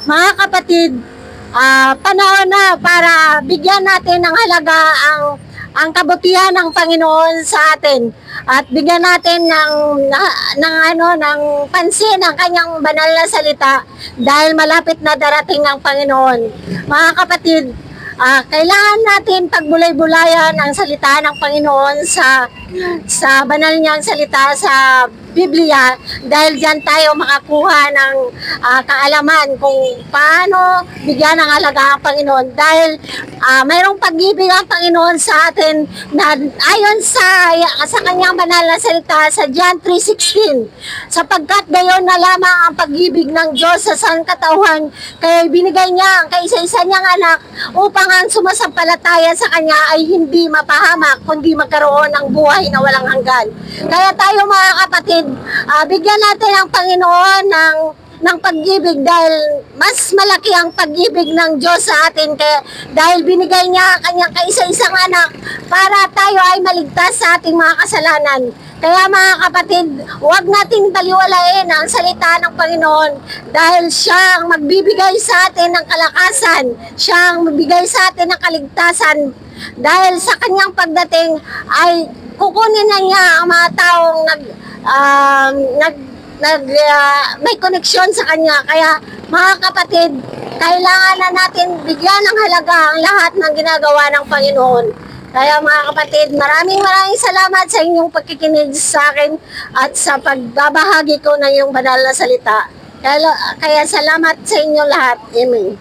Mga kapatid, panahon na para bigyan natin ng halaga ang kabutihan ng Panginoon sa atin at bigyan natin ng pansin ang kanyang banal na salita dahil malapit na darating ang Panginoon. Mga kapatid, kailangan natin pagbulay-bulayan ang salita ng Panginoon sa banal niyang salita sa Biblia dahil diyan tayo makakuha ng kaalaman kung paano bigyan ng halaga ang Panginoon dahil mayroong pag-ibig ang Panginoon sa atin na ayon sa kanyang banal na salita sa John 3:16, sapagkat gayon na lamang ang pag-ibig ng Diyos sa sangkatauhan kaya binigay niya ang kaisa-isa niyang anak upang ang sumasampalataya sa kanya ay hindi mapahamak kundi magkaroon ng buhay na walang hanggan. Kaya tayo mga kapatid, bigyan natin ang Panginoon ng pag-ibig dahil mas malaki ang pag-ibig ng Diyos sa atin dahil binigay niya ang kanyang kaisa-isang anak para tayo ay maligtas sa ating mga kasalanan. Kaya mga kapatid, huwag nating baliwalain ang salita ng Panginoon dahil siya ang magbibigay sa atin ng kalakasan, siya ang magbibigay sa atin ng kaligtasan dahil sa kanyang pagdating ay kukunin na niya ang mga taong may koneksyon sa kanya. Kaya mga kapatid, kailangan na natin bigyan ng halaga ang lahat ng ginagawa ng Panginoon. Kaya mga kapatid, maraming salamat sa inyong pagkikinig sa akin at sa pagbabahagi ko ng iyong banal na salita. Kaya salamat sa inyo lahat. Amen.